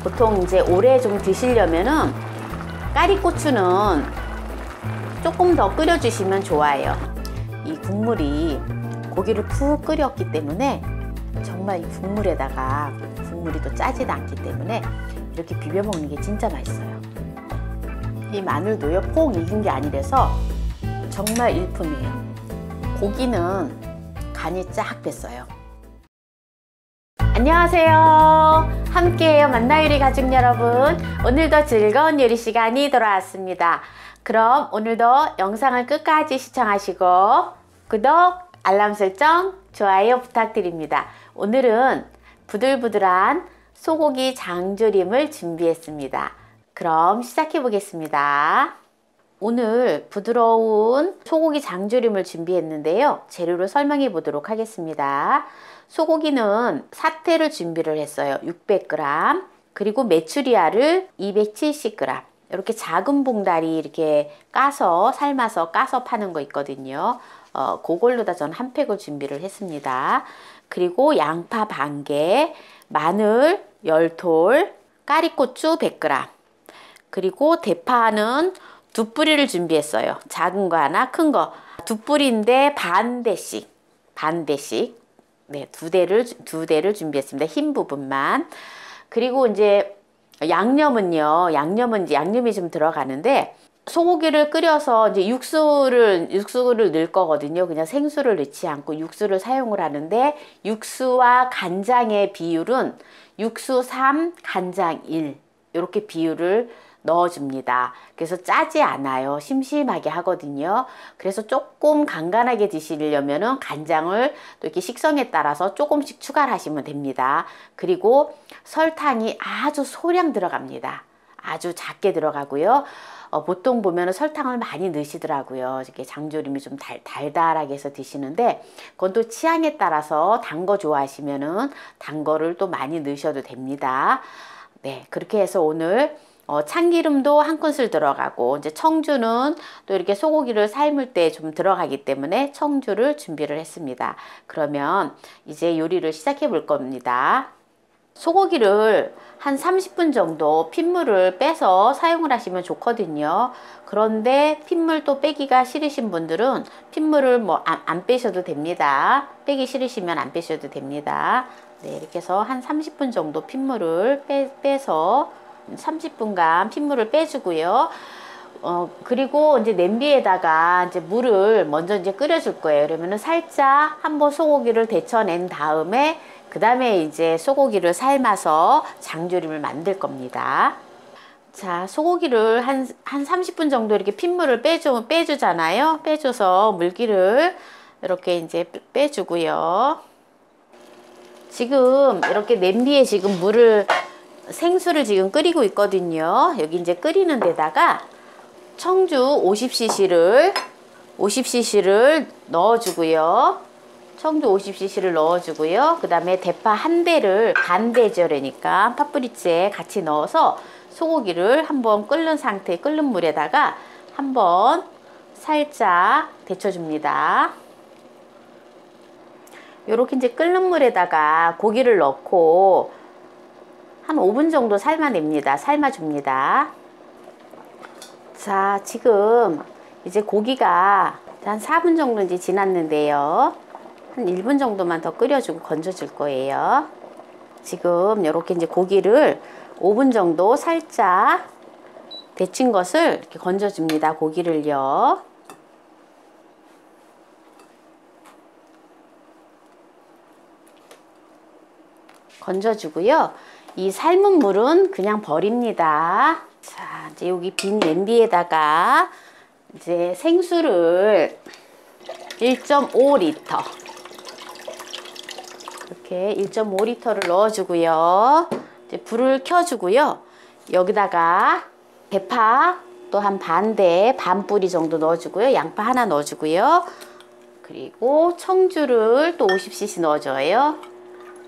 보통 이제 오래 좀 드시려면은 까리고추는 조금 더 끓여주시면 좋아요. 이 국물이 고기를 푹 끓였기 때문에 정말 이 국물에다가 국물이 또 짜지도 않기 때문에 이렇게 비벼 먹는 게 진짜 맛있어요. 이 마늘도요 꼭 익은 게 아니라서 정말 일품이에요. 고기는 간이 쫙 뱄어요. 안녕하세요. 함께해요 만나요리 가족 여러분. 오늘도 즐거운 요리 시간이 돌아왔습니다. 그럼 오늘도 영상을 끝까지 시청하시고 구독, 알람 설정, 좋아요 부탁드립니다. 오늘은 부들부들한 소고기 장조림을 준비했습니다. 그럼 시작해 보겠습니다. 오늘 부드러운 소고기 장조림을 준비했는데요. 재료를 설명해 보도록 하겠습니다. 소고기는 사태를 준비를 했어요. 600g. 그리고 메추리알을 270g. 이렇게 작은 봉다리 이렇게 까서 삶아서 까서 파는 거 있거든요. 그걸로 다 전 한 팩을 준비를 했습니다. 그리고 양파 반 개, 마늘 10톨, 까리고추 100g. 그리고 대파는 두 뿌리를 준비했어요. 작은 거 하나, 큰 거. 두 뿌리인데 반 대씩. 네, 두 대를 준비했습니다. 흰 부분만. 그리고 이제 양념이 좀 들어가는데 소고기를 끓여서 이제 육수를 넣을 거거든요. 그냥 생수를 넣지 않고 육수를 사용을 하는데 육수와 간장의 비율은 육수 3, 간장 1 이렇게 비율을 넣어줍니다. 그래서 짜지 않아요. 심심하게 하거든요. 그래서 조금 간간하게 드시려면은 간장을 또 이렇게 식성에 따라서 조금씩 추가를 하시면 됩니다. 그리고 설탕이 아주 소량 들어갑니다. 아주 작게 들어가고요. 보통 보면은 설탕을 많이 넣으시더라고요. 이렇게 장조림이 좀 달달하게 해서 드시는데 그건 또 취향에 따라서 단 거 좋아하시면은 단 거를 또 많이 넣으셔도 됩니다. 네, 그렇게 해서 오늘 참기름도 한 큰술 들어가고 이제 청주는 또 이렇게 소고기를 삶을 때 좀 들어가기 때문에 청주를 준비를 했습니다. 그러면 이제 요리를 시작해 볼 겁니다. 소고기를 한 30분 정도 핏물을 빼서 사용을 하시면 좋거든요. 그런데 핏물 또 빼기가 싫으신 분들은 핏물을 뭐 안 빼셔도 됩니다. 빼기 싫으시면 안 빼셔도 됩니다. 네, 이렇게 해서 한 30분 정도 핏물을 빼서 30분간 핏물을 빼주고요. 그리고 이제 냄비에다가 이제 물을 먼저 이제 끓여줄 거예요. 그러면은 살짝 한번 소고기를 데쳐낸 다음에 그 다음에 이제 소고기를 삶아서 장조림을 만들 겁니다. 자, 소고기를 한 30분 정도 이렇게 핏물을 빼주잖아요. 빼줘서 물기를 이렇게 이제 빼주고요. 지금 이렇게 냄비에 지금 생수를 지금 끓이고 있거든요. 여기 이제 끓이는 데다가 청주 50cc를 넣어주고요. 청주 50cc를 넣어주고요. 그 다음에 대파 한 대를 반 대절이니까 파뿌리째 같이 넣어서 소고기를 한번 끓는 물에다가 한번 살짝 데쳐줍니다. 요렇게 이제 끓는 물에다가 고기를 넣고 한 5분 정도 삶아줍니다. 자, 지금 이제 고기가 한 4분 정도 이제 지났는데요. 한 1분 정도만 더 끓여주고 건져줄 거예요. 지금 이렇게 이제 고기를 5분 정도 살짝 데친 것을 이렇게 건져줍니다. 고기를요. 건져주고요. 이 삶은 물은 그냥 버립니다. 자, 이제 여기 빈 냄비에다가 이제 생수를 1.5L 이렇게 1.5L를 넣어주고요. 이제 불을 켜주고요. 여기다가 대파 또 한 반 뿌리 정도 넣어주고요. 양파 하나 넣어주고요. 그리고 청주를 또 50cc 넣어줘요.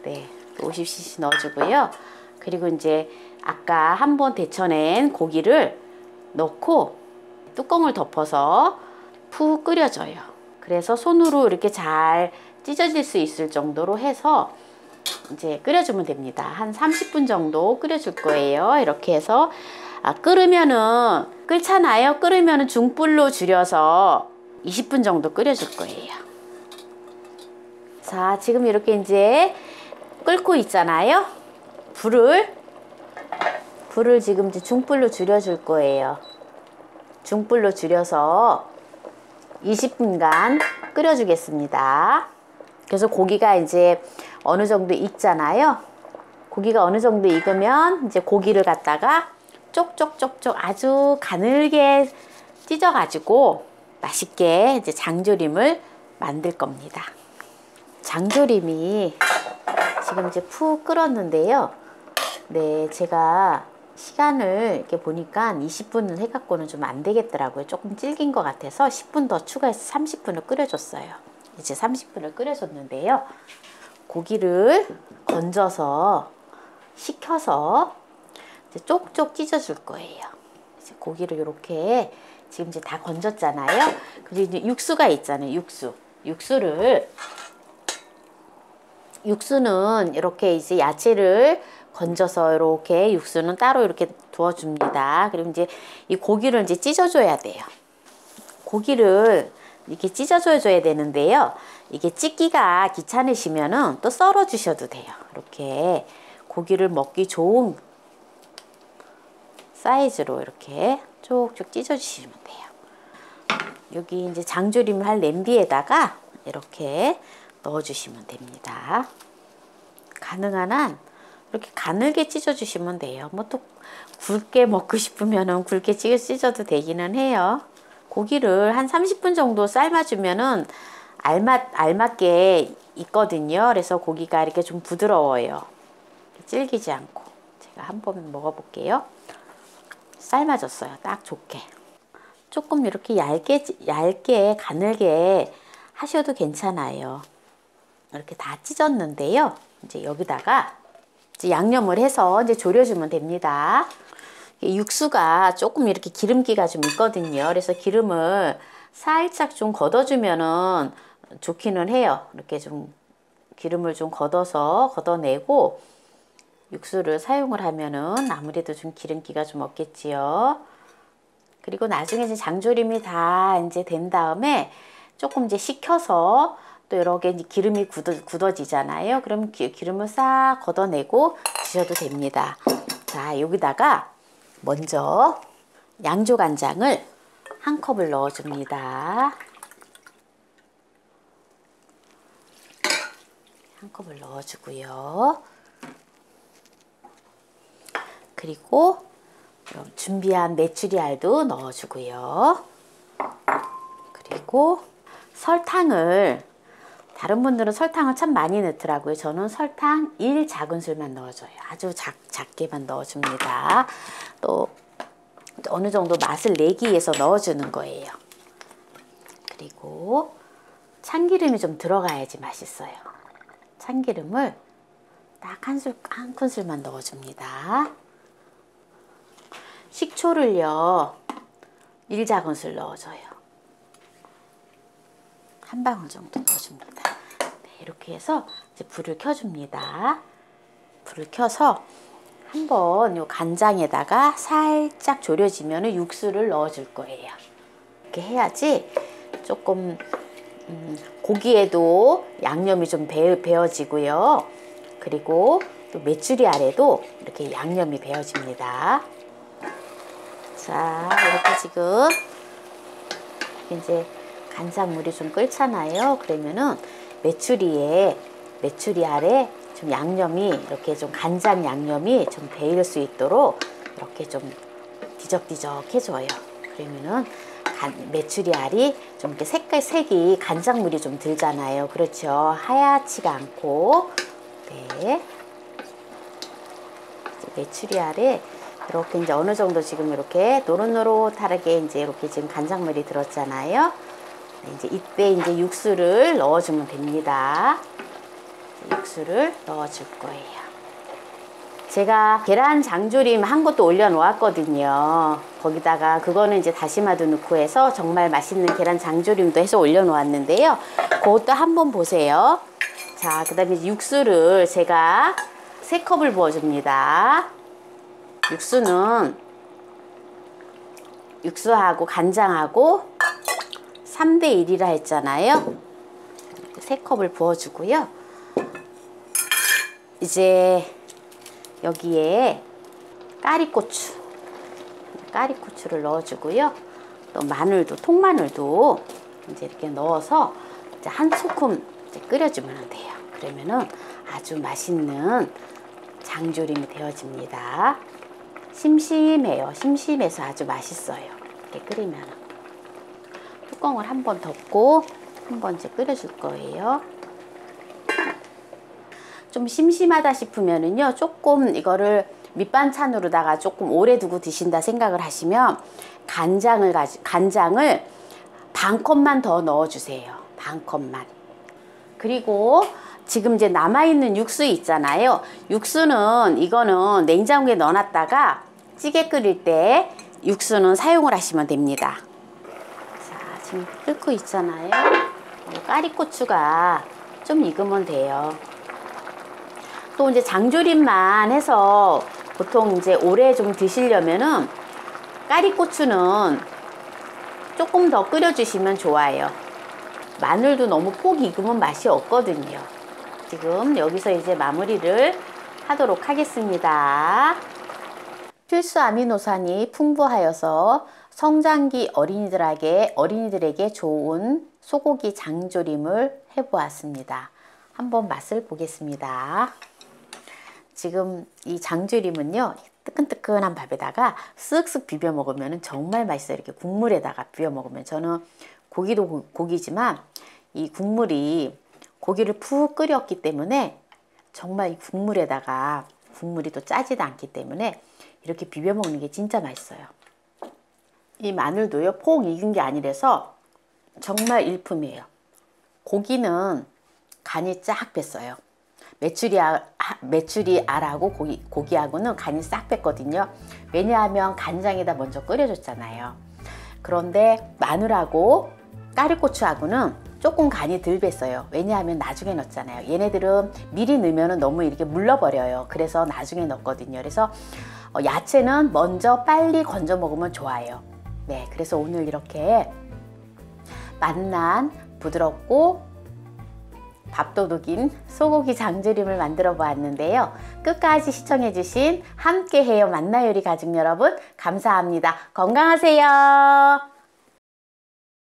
네, 50cc 넣어주고요. 그리고 이제 아까 한번 데쳐낸 고기를 넣고 뚜껑을 덮어서 푹 끓여줘요. 그래서 손으로 이렇게 잘 찢어질 수 있을 정도로 해서 이제 끓여주면 됩니다. 한 30분 정도 끓여줄 거예요. 이렇게 해서 끓으면은 끓잖아요. 끓으면은 중불로 줄여서 20분 정도 끓여줄 거예요. 자, 지금 이렇게 이제 끓고 있잖아요. 불을 지금 이제 중불로 줄여줄 거예요. 중불로 줄여서 20분간 끓여주겠습니다. 그래서 고기가 이제 어느 정도 익잖아요. 고기가 어느 정도 익으면 이제 고기를 갖다가 쪽쪽쪽쪽 아주 가늘게 찢어가지고 맛있게 이제 장조림을 만들 겁니다. 장조림이 지금 이제 푹 끓었는데요. 네, 제가 시간을 이렇게 보니까 20분을 해갖고는 좀 안 되겠더라고요. 조금 질긴 것 같아서 10분 더 추가해서 30분을 끓여줬어요. 이제 30분을 끓여줬는데요. 고기를 건져서 식혀서 이제 쪽쪽 찢어줄 거예요. 이제 고기를 이렇게 지금 이제 다 건졌잖아요. 그리고 이제 육수가 있잖아요. 육수는 이렇게 이제 야채를 건져서 이렇게 육수는 따로 이렇게 두어줍니다. 그리고 이제 이 고기를 이제 찢어줘야 돼요. 고기를 이렇게 찢어줘야 되는데요. 이게 찢기가 귀찮으시면은 또 썰어 주셔도 돼요. 이렇게 고기를 먹기 좋은 사이즈로 이렇게 쪽쪽 찢어 주시면 돼요. 여기 이제 장조림을 할 냄비에다가 이렇게 넣어 주시면 됩니다. 가능한 한 이렇게 가늘게 찢어 주시면 돼요. 뭐 또 굵게 먹고 싶으면은 굵게 찢어도 되기는 해요. 고기를 한 30분 정도 삶아주면은 알맞게 있거든요. 그래서 고기가 이렇게 좀 부드러워요. 질기지 않고. 제가 한번 먹어볼게요. 삶아졌어요. 딱 좋게. 조금 이렇게 얇게 가늘게 하셔도 괜찮아요. 이렇게 다 찢었는데요. 이제 여기다가 이제 양념을 해서 이제 졸여주면 됩니다. 육수가 조금 이렇게 기름기가 좀 있거든요. 그래서 기름을 살짝 좀 걷어주면은 좋기는 해요. 이렇게 좀 기름을 좀 걷어내고 육수를 사용을 하면은 아무래도 좀 기름기가 좀 없겠지요. 그리고 나중에 이제 장조림이 다 이제 된 다음에 조금 이제 식혀서 또 이렇게 이제 기름이 굳어지잖아요. 그럼 기름을 싹 걷어내고 드셔도 됩니다. 자, 여기다가 먼저 양조간장을 한 컵을 넣어줍니다. 한 컵을 넣어주고요. 그리고 준비한 메추리알도 넣어주고요. 그리고 설탕을 다른 분들은 설탕을 참 많이 넣더라고요. 저는 설탕 1작은술만 넣어줘요. 아주 작게만 넣어줍니다. 또 어느 정도 맛을 내기 위해서 넣어주는 거예요. 그리고 참기름이 좀 들어가야지 맛있어요. 참기름을 딱 한 큰술만 넣어줍니다. 식초를요 1작은술 넣어줘요. 한 방울 정도 넣어줍니다. 네, 이렇게 해서 이제 불을 켜줍니다. 불을 켜서 한번 요 간장에다가 살짝 졸여지면 육수를 넣어줄 거예요. 이렇게 해야지 조금 고기에도 양념이 좀 배어지고요. 그리고 또 메추리알에도 이렇게 양념이 배어집니다. 자, 이렇게 지금 이제 간장물이 좀 끓잖아요. 그러면은 메추리알에 좀 양념이 이렇게 좀 간장 양념이 좀 배일 수 있도록 이렇게 좀 뒤적뒤적 해줘요. 그러면은 메추리알이 좀 이렇게 색이 간장물이 좀 들잖아요. 그렇죠. 하얗지가 않고. 네. 메추리알에 이렇게 이제 어느 정도 지금 이렇게 노릇노릇하게 이제 이렇게 지금 간장물이 들었잖아요. 네, 이제 이때 이제 육수를 넣어주면 됩니다. 육수를 넣어줄 거예요. 제가 계란 장조림 한 것도 올려 놓았거든요. 거기다가 그거는 이제 다시마도 넣고 해서 정말 맛있는 계란 장조림도 해서 올려 놓았는데요. 그것도 한번 보세요. 자, 그 다음에 육수를 제가 3컵을 부어줍니다. 육수는 육수하고 간장하고 3대 1이라 했잖아요. 3컵을 부어주고요. 이제 여기에 까리고추를 넣어주고요. 또 마늘도, 통마늘도 이제 이렇게 넣어서 이제 한 소끔 이제 끓여주면 돼요. 그러면은 아주 맛있는 장조림이 되어집니다. 심심해요. 심심해서 아주 맛있어요. 이렇게 끓이면. 뚜껑을 한번 덮고 한번 이제 끓여줄 거예요. 좀 심심하다 싶으면은요, 조금 이거를 밑반찬으로다가 조금 오래 두고 드신다 생각을 하시면 간장을 반 컵만 더 넣어주세요. 반 컵만. 그리고 지금 이제 남아있는 육수 있잖아요. 육수는 이거는 냉장고에 넣어놨다가 찌개 끓일 때 육수는 사용을 하시면 됩니다. 자, 지금 끓고 있잖아요. 까리고추가 좀 익으면 돼요. 또 이제 장조림만 해서 보통 이제 오래 좀 드시려면은 까리고추는 조금 더 끓여주시면 좋아요. 마늘도 너무 폭 익으면 맛이 없거든요. 지금 여기서 이제 마무리를 하도록 하겠습니다. 필수 아미노산이 풍부하여서 성장기 어린이들에게 좋은 소고기 장조림을 해보았습니다. 한번 맛을 보겠습니다. 지금 이 장조림은요, 뜨끈뜨끈한 밥에다가 쓱쓱 비벼 먹으면 정말 맛있어요. 이렇게 국물에다가 비벼 먹으면. 저는 고기도 고기지만 이 국물이 고기를 푹 끓였기 때문에 정말 이 국물에다가 국물이 또 짜지도 않기 때문에 이렇게 비벼 먹는 게 진짜 맛있어요. 이 마늘도요, 폭 익은 게 아니라서 정말 일품이에요. 고기는 간이 쫙 뱄어요. 메추리 알하고 고기하고는 간이 싹 뱄거든요. 왜냐하면 간장에다 먼저 끓여줬잖아요. 그런데 마늘하고 까리고추하고는 조금 간이 덜 뱄어요. 왜냐하면 나중에 넣었잖아요. 얘네들은 미리 넣으면 너무 이렇게 물러버려요. 그래서 나중에 넣었거든요. 그래서 야채는 먼저 빨리 건져 먹으면 좋아요. 네, 그래서 오늘 이렇게 맛난 부드럽고 밥도둑인 소고기 장조림을 만들어 보았는데요. 끝까지 시청해주신 함께해요 만나요리 가족 여러분, 감사합니다. 건강하세요.